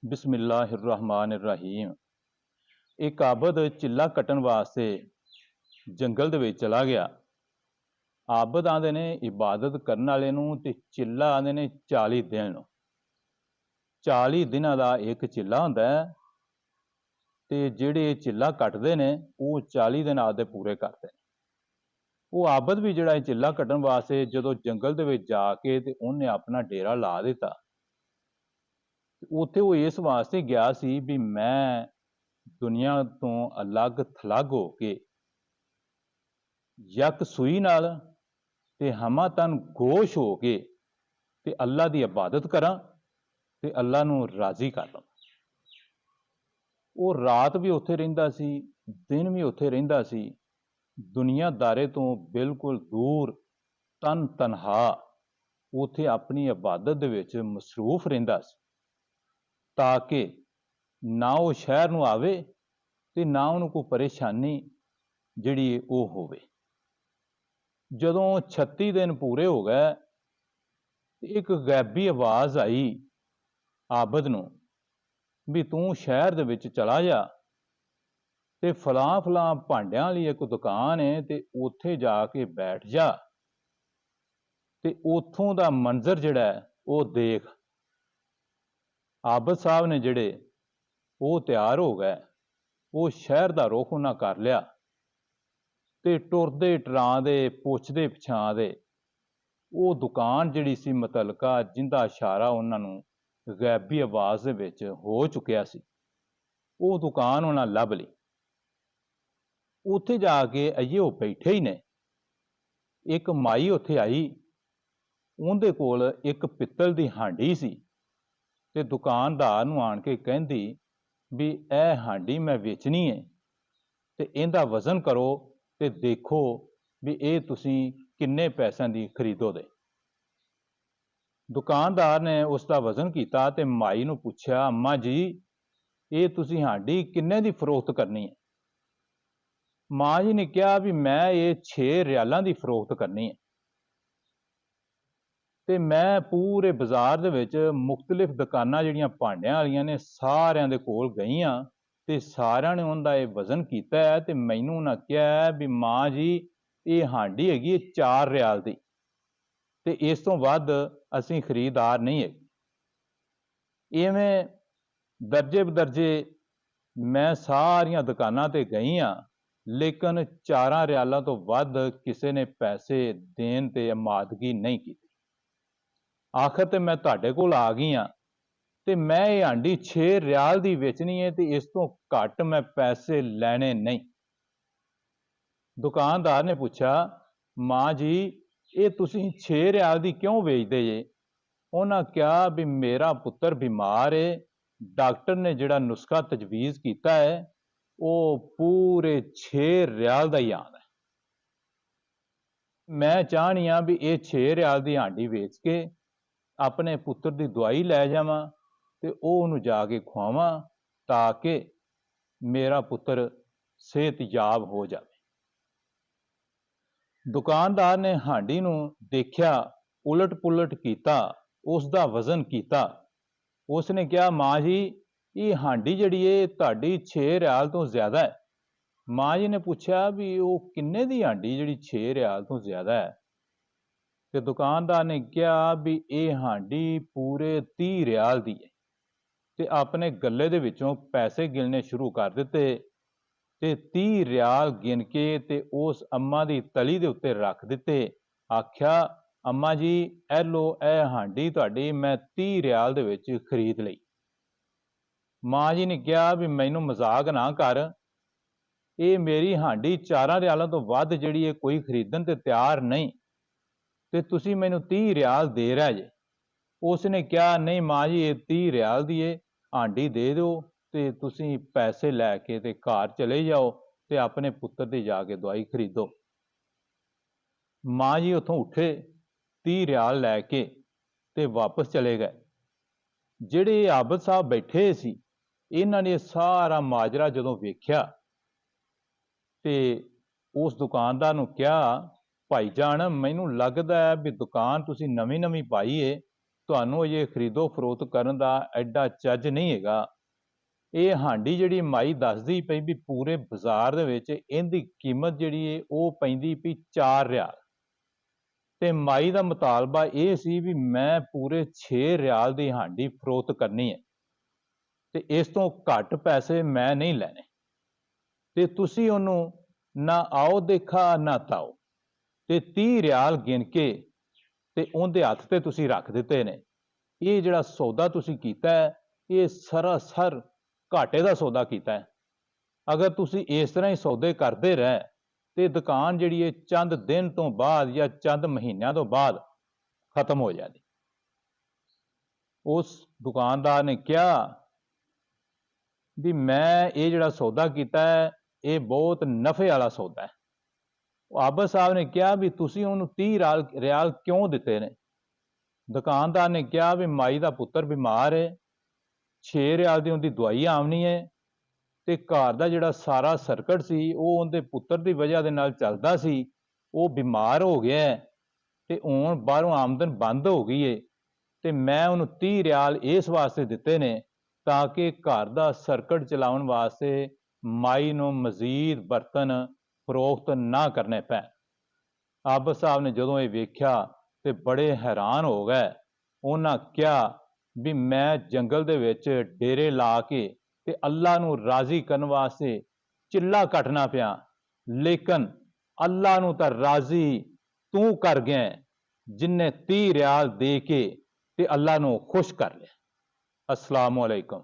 ਬਿਸਮਿल्लाहिर्रहमानिर्रहीम। एक आबद चिल्ला कट्टन वास्ते जंगल दे विच चला गया। आबद आंदे ने इबादत करन वाले नूं ते चिल्ला आंदे ने 40 दिन। 40 दिनां दा एक चिल्ला हुंदा है ते जिहड़े चिल्ला कट्टदे ने वो 40 दिन आपदे पूरे करदे ने। वो आबद भी जिहड़ा चिल्ला कट्टन वास्ते जदों जंगल दे विच जाके ते उहने अपना डेरा ला दिता। उत्थे वो इस वास्ते गया सी भी मैं दुनिया तो अलग थलग हो के यक सूई नाल ते हमा तन गोश हो के ते अल्लाह दी इबादत करा ते अल्लाह नूं राजी कर लवां। वो रात भी उत्थे रहिंदा सी, दिन भी उत्थे रहिंदा सी। दुनियादारे तो बिल्कुल दूर तन तनहा उत्थे अपनी इबादत दे विच मसरूफ रहिंदा सी, ताकि ना वो शहर नूं आवे ते ना उहनूं कोई परेशानी जिहड़ी वो होवे। जदों 36 दिन पूरे हो गए एक गैबी आवाज़ आई आबद नूं भी तूं शहर दे विच चला जा ते फलां फलां भांडियां वाली एक दुकान है ते उत्थे जाके बैठ जा ते उत्थों दा मंजर जिहड़ा है वो देख। आबद साहब ने जिहड़े वो तैयार हो गए, वो शहर दा रुख उन्हां कर लिया ते टुरदे टरांदे पुछदे पछाणदे वो दुकान जिहड़ी सी मुतलका जिंदा इशारा उन्हां नूं गैबी आवाज़ दे विच हो चुकिया सी, वो दुकान उन्हां लभ लई। उत्थे जाके अइये वो बैठे ही ने। एक माई उत्थे आई, उहदे कोल एक पित्तल दी हांडी सी ते दुकानदार नूं आण के कहंदी भी ए हांडी मैं वेचनी है ते इहदा वजन करो ते देखो भी ये तुसीं किन्ने पैसों दी खरीदो दे। दुकानदार ने उसका वजन किया ते माई नूं पुछया, अम्मा जी ये तुसीं हांडी किन्ने दी फरोख्त करनी है? माँ जी ने कहा भी मैं ये 6 रियालां दी फरोख्त करनी है ते मैं पूरे बाजार दे विच मुख्तलिफ दुकानां जिहड़ियां भांडियां वालियां ने सारियां दे कोल गई हां ते सारियां ने उहदा ये वजन कीता है ते मैनूं उन्हां कहा भी माँ जी ये हांडी हैगी 4 रियाल दी ते इस तो वध असीं खरीददार नहीं है। इवें दर्जे बदर्जे मैं सारियां दुकानां ते गई हां लेकिन 4 रियालां तो वध किसी ने पैसे देण ते आमादगी नहीं की। आखिर ते मैं तुहाडे कोल आ गई हां ते मैं ये हांडी 6 रियाल दी वेचनी है ते इस तो घट मैं पैसे लैणे नहीं। दुकानदार ने पूछा, माँ जी ये तुसीं 6 रियाल दी क्यों बेचदे जे? उन्हां कहा भी मेरा पुत्तर बीमार है, डॉक्टर ने जिहड़ा नुस्खा तजवीज़ कीता है वो पूरे 6 रियाल दा ही आंदा है। मैं चाहनी हां भी ये 6 रियाल दी हांडी वेच के अपने पुत्र की दवाई लै जावां ते ओह उहनूं जाके खुआवां ताकि मेरा पुत्र सेहतयाब हो जाए। दुकानदार ने हांडी नूं देखिया, उलट पुलट कीता, उसका वजन कीता। उसने कहा, माँ जी ये हांडी जिहड़ी है तुहाडी 6 रियाल तो ज्यादा है। माँ जी ने पूछा भी वो किन्ने दी हांडी जिहड़ी 6 रियाल तो ज्यादा है? ते दुकानदार ने कहा भी ये हांडी पूरे 30 रियाल दी है ते अपने गले दे विचों पैसे गिनने शुरू कर दिते ते 30 रियाल गिन के ते उस अम्मा दी तली दे उत्ते रख दिते। आख्या, अम्मा जी ए लो ए हांडी तुहाडी मैं 30 रियाल दे विच खरीद लई। माँ जी ने कहा भी मैनूं मजाक ना कर, ये मेरी हांडी 4 रियालों तो वध जिहड़ी है कोई खरीदण ते तैयार नहीं ते तुसीं मैनूं 30 रियाल दे रहे जे। उसने कहा, नहीं माँ जी ये 30 रियाल दी है, हांडी दे दो ते तुसीं पैसे लैके ते घर चले जाओ ते अपने पुत्र दी जाके दवाई खरीदो। माँ जी उत्थों उठे 30 रियाल लैके ते वापस चले गए। जिहड़े आबद साहब बैठे सी इन्हां ने सारा माजरा जदों वेख्या ते उस दुकानदार नूं कहा, भाईजान मैनूं लगदा है भी दुकान तुसीं नवीं नवीं पाई है ਤੁਹਾਨੂੰ ਇਹ ਖਰੀਦੋ ਫਰੋਖਤ ਕਰਨ ਦਾ ਐਡਾ ਚੱਜ ਨਹੀਂ ਹੈਗਾ। ਇਹ ਹਾਂਡੀ ਜਿਹੜੀ ਮਾਈ ਦੱਸਦੀ ਪਈ ਵੀ ਪੂਰੇ ਬਾਜ਼ਾਰ ਦੇ ਵਿੱਚ ਇਹਦੀ ਕੀਮਤ ਜਿਹੜੀ ਹੈ ਉਹ ਪੈਂਦੀ ਪਈ 4 ਰਿਆਲ, ਤੇ ਮਾਈ ਦਾ ਮੁਤਾਲਬਾ ਇਹ ਸੀ ਵੀ ਮੈਂ ਪੂਰੇ 6 ਰਿਆਲ ਦੀ ਹਾਂਡੀ ਫਰੋਖਤ ਕਰਨੀ ਹੈ ਤੇ ਇਸ ਤੋਂ ਘੱਟ ਪੈਸੇ ਮੈਂ ਨਹੀਂ ਲੈਣੇ। ਤੇ ਤੁਸੀਂ ਉਹਨੂੰ ਨਾ ਆਓ ਦੇਖਾ ਨਾ ਤਾਓ ਤੇ 30 ਰਿਆਲ ਗਿਣ ਕੇ ਤੇ ਉਹਦੇ ਹੱਥ ਤੇ ਤੁਸੀਂ ਰੱਖ ਦਿੱਤੇ ਨੇ। ਇਹ ਜਿਹੜਾ ਸੌਦਾ ਤੁਸੀਂ ਕੀਤਾ ਹੈ ਇਹ ਸਰਾਸਰ ਘਾਟੇ ਦਾ ਸੌਦਾ ਕੀਤਾ ਹੈ। ਅਗਰ ਤੁਸੀਂ ਇਸ ਤਰ੍ਹਾਂ ਹੀ ਸੌਦੇ ਕਰਦੇ ਰਹੇ ਤੇ ਦੁਕਾਨ ਜਿਹੜੀ ਹੈ ਚੰਦ ਦਿਨ ਤੋਂ ਬਾਅਦ ਜਾਂ ਚੰਦ ਮਹੀਨਿਆਂ ਤੋਂ ਬਾਅਦ ਖਤਮ ਹੋ ਜਾਣੀ। ਉਸ ਦੁਕਾਨਦਾਰ ਨੇ ਕਿਹਾ ਵੀ ਮੈਂ ਇਹ ਜਿਹੜਾ ਸੌਦਾ ਕੀਤਾ ਹੈ ਇਹ ਬਹੁਤ ਨਫੇ ਵਾਲਾ ਸੌਦਾ ਹੈ। ਆਬਦ ਸਾਹਿਬ ਨੇ ਕਿਹਾ ਵੀ ਤੁਸੀਂ ਉਹਨੂੰ 30 ਰਿਆਲ ਕਿਉਂ ਦਿੱਤੇ ਨੇ? ਦੁਕਾਨਦਾਰ ਨੇ ਕਿਹਾ ਵੀ ਮਾਈ ਦਾ ਪੁੱਤਰ ਬਿਮਾਰ ਹੈ, 6 ਰਿਆਲ ਦੀ ਉਹਦੀ ਦਵਾਈ ਆਉਣੀ ਹੈ ਤੇ ਘਰ ਦਾ ਜਿਹੜਾ ਸਾਰਾ ਸਰਕਟ ਸੀ ਉਹ ਉਹਦੇ ਪੁੱਤਰ ਦੀ ਵਜ੍ਹਾ ਦੇ ਨਾਲ ਚੱਲਦਾ ਸੀ, ਉਹ ਬਿਮਾਰ ਹੋ ਗਿਆ ਤੇ ਹੁਣ ਬਾਹਰੋਂ ਆਮਦਨ ਬੰਦ ਹੋ ਗਈ ਹੈ ਤੇ ਮੈਂ ਉਹਨੂੰ 30 ਰਿਆਲ ਇਸ ਵਾਸਤੇ ਦਿੱਤੇ ਨੇ ਤਾਂ ਕਿ ਘਰ ਦਾ ਸਰਕਟ ਚਲਾਉਣ ਵਾਸਤੇ ਮਾਈ ਨੂੰ ਮਜ਼ੀਦ ਬਰਤਨ ਫਰੋਖਤ ਨਾ ਕਰਨੇ ਪੈਣ। ਆਬਦ ਸਾਹਿਬ ਨੇ ਜਦੋਂ ਇਹ ਵੇਖਿਆ ਤੇ ਬੜੇ ਹੈਰਾਨ ਹੋ ਗਏ। ਉਹਨਾਂ ਕਿਹਾ ਵੀ ਮੈਂ ਜੰਗਲ ਦੇ ਵਿੱਚ ਡੇਰੇ ਲਾ ਕੇ ਤੇ ਅੱਲਾ ਨੂੰ ਰਾਜ਼ੀ ਕਰਨ ਵਾਸਤੇ ਚਿੱਲਾ ਕੱਟਣਾ ਪਿਆ, ਲੇਕਿਨ ਅੱਲਾ ਨੂੰ ਤਾਂ ਰਾਜ਼ੀ ਤੂੰ ਕਰ ਗਿਆ ਜਿਨਨੇ 30 ਰਿਆਲ ਦੇ ਕੇ ਤੇ ਅੱਲਾ ਨੂੰ ਖੁਸ਼ ਕਰ ਲਿਆ। अस्सलाम वालेकुम।